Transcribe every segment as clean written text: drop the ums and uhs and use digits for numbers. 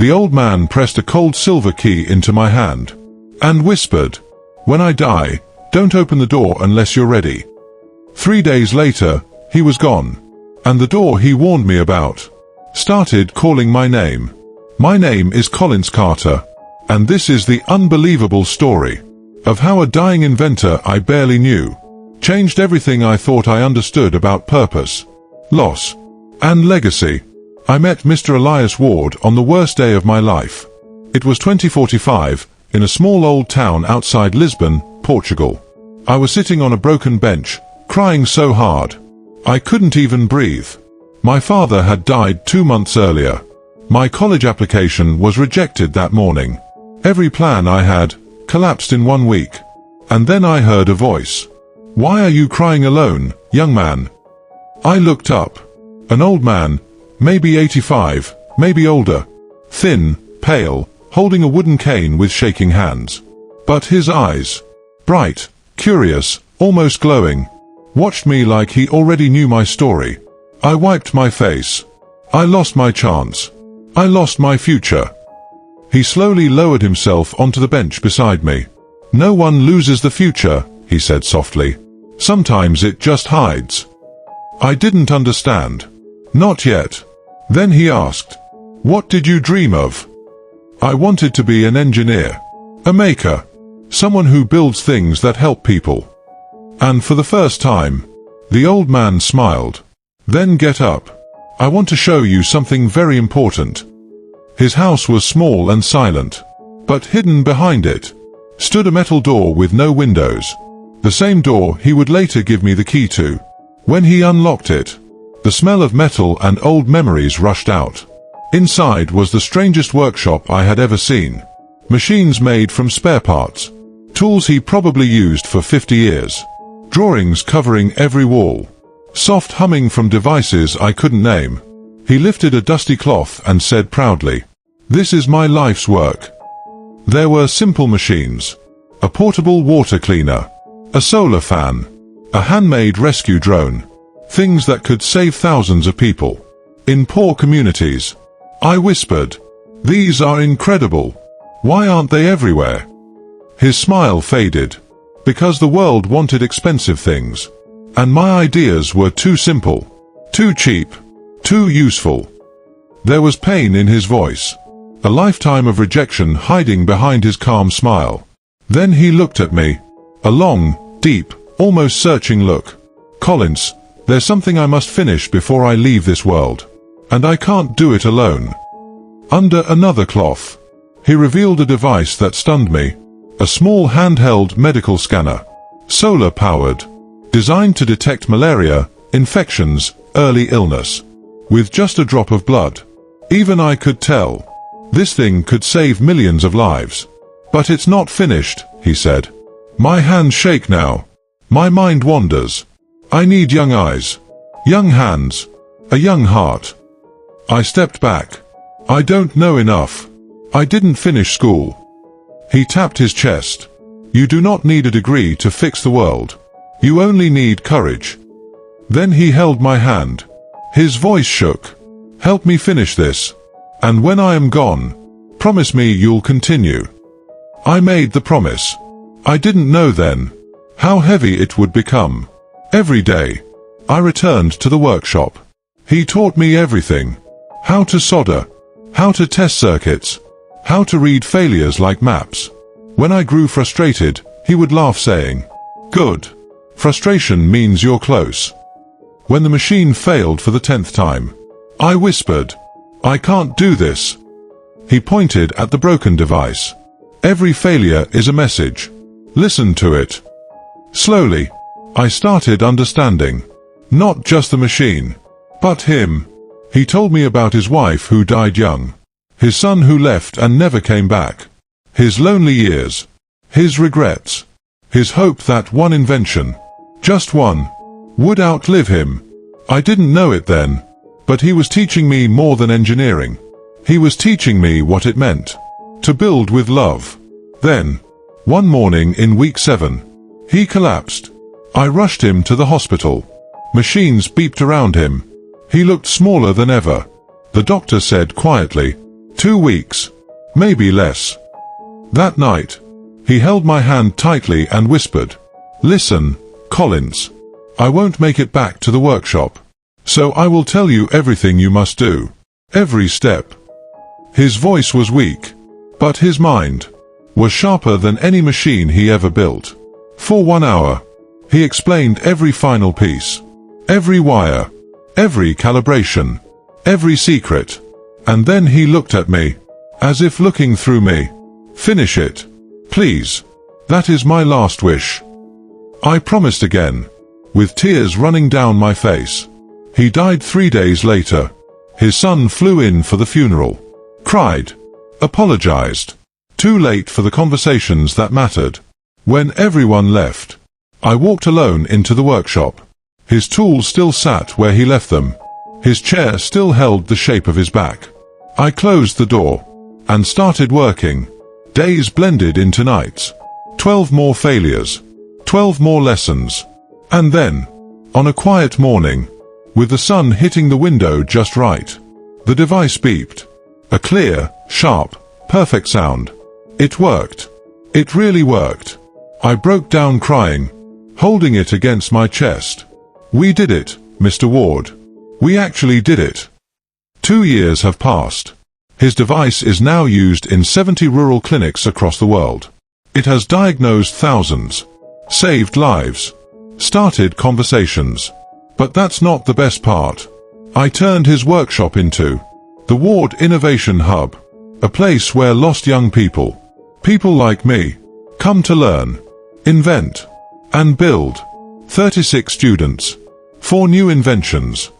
The old man pressed a cold silver key into my hand and whispered, "When I die, don't open the door unless you're ready." 3 days later, he was gone, and the door he warned me about started calling my name. My name is Collins Carter, and this is the unbelievable story of how a dying inventor I barely knew changed everything I thought I understood about purpose, loss, and legacy. I met Mr. Elias Ward on the worst day of my life. It was 2045, in a small old town outside Lisbon, Portugal. I was sitting on a broken bench, crying so hard I couldn't even breathe. My father had died 2 months earlier. My college application was rejected that morning. Every plan I had collapsed in 1 week. And then I heard a voice. "Why are you crying alone, young man?" I looked up. An old man, maybe 85, maybe older, thin, pale, holding a wooden cane with shaking hands. But his eyes, bright, curious, almost glowing, watched me like he already knew my story. I wiped my face. I lost my chance. I lost my future. He slowly lowered himself onto the bench beside me. "No one loses the future," he said softly. "Sometimes it just hides." I didn't understand. Not yet. Then he asked, "What did you dream of?" I wanted to be an engineer, a maker, someone who builds things that help people. And for the first time, the old man smiled. "Then get up. I want to show you something very important." His house was small and silent, but hidden behind it stood a metal door with no windows, the same door he would later give me the key to. When he unlocked it, the smell of metal and old memories rushed out. Inside was the strangest workshop I had ever seen. Machines made from spare parts, tools he probably used for 50 years, drawings covering every wall, soft humming from devices I couldn't name. He lifted a dusty cloth and said proudly, "This is my life's work." There were simple machines, a portable water cleaner, a solar fan, a handmade rescue drone, things that could save thousands of people in poor communities. I whispered, "These are incredible. Why aren't they everywhere?" His smile faded. Because the world wanted expensive things, and my ideas were too simple, too cheap, too useful. There was pain in his voice, a lifetime of rejection hiding behind his calm smile. Then he looked at me, a long, deep, almost searching look. "Collins, there's something I must finish before I leave this world. And I can't do it alone." Under another cloth, he revealed a device that stunned me. A small handheld medical scanner, solar-powered, designed to detect malaria, infections, early illness, with just a drop of blood. Even I could tell. This thing could save millions of lives. "But it's not finished," he said. "My hands shake now. My mind wanders. I need young eyes, young hands, a young heart." I stepped back. "I don't know enough. I didn't finish school." He tapped his chest. "You do not need a degree to fix the world. You only need courage." Then he held my hand. His voice shook. "Help me finish this. And when I am gone, promise me you'll continue." I made the promise. I didn't know then how heavy it would become. Every day, I returned to the workshop. He taught me everything. How to solder, how to test circuits, how to read failures like maps. When I grew frustrated, he would laugh saying, "Good. Frustration means you're close." When the machine failed for the 10th time, I whispered, "I can't do this." He pointed at the broken device. "Every failure is a message. Listen to it." Slowly, I started understanding. Not just the machine, but him. He told me about his wife who died young, his son who left and never came back, his lonely years, his regrets, his hope that one invention, just one, would outlive him. I didn't know it then, but he was teaching me more than engineering. He was teaching me what it meant to build with love. Then, one morning in week 7, he collapsed. I rushed him to the hospital. Machines beeped around him. He looked smaller than ever. The doctor said quietly, 2 weeks. Maybe less. That night, he held my hand tightly and whispered, "Listen, Collins. I won't make it back to the workshop. So I will tell you everything you must do. Every step." His voice was weak, but his mind was sharper than any machine he ever built. For 1 hour, he explained every final piece, every wire, every calibration, every secret. And then he looked at me, as if looking through me. "Finish it. Please. That is my last wish." I promised again, with tears running down my face. He died 3 days later. His son flew in for the funeral, cried, apologized. Too late for the conversations that mattered. When everyone left, I walked alone into the workshop. His tools still sat where he left them. His chair still held the shape of his back. I closed the door and started working. Days blended into nights. 12 more failures. 12 more lessons. And then, on a quiet morning, with the sun hitting the window just right, the device beeped. A clear, sharp, perfect sound. It worked. It really worked. I broke down crying, holding it against my chest. "We did it, Mr. Ward. We actually did it." 2 years have passed. His device is now used in 70 rural clinics across the world. It has diagnosed thousands, saved lives, started conversations. But that's not the best part. I turned his workshop into the Ward Innovation Hub, a place where lost young people like me, come to learn, invent, and build. 36 students, 4 new inventions,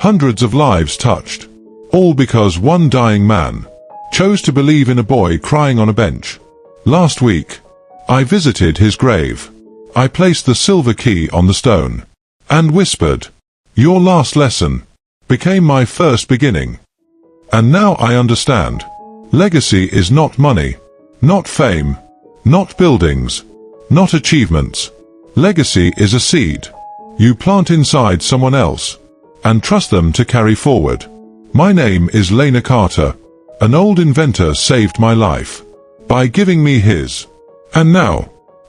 hundreds of lives touched, all because one dying man chose to believe in a boy crying on a bench. Last week, I visited his grave. I placed the silver key on the stone and whispered, "Your last lesson became my first beginning." And now I understand. Legacy is not money, not fame, not buildings, not achievements. Legacy is a seed you plant inside someone else and trust them to carry forward. My name is Lena Carter. An old inventor saved my life by giving me his. And now,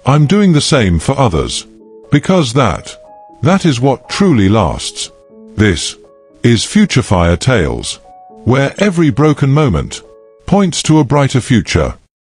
I'm doing the same for others. Because that is what truly lasts. This is Future Fire Tales, where every broken moment points to a brighter future.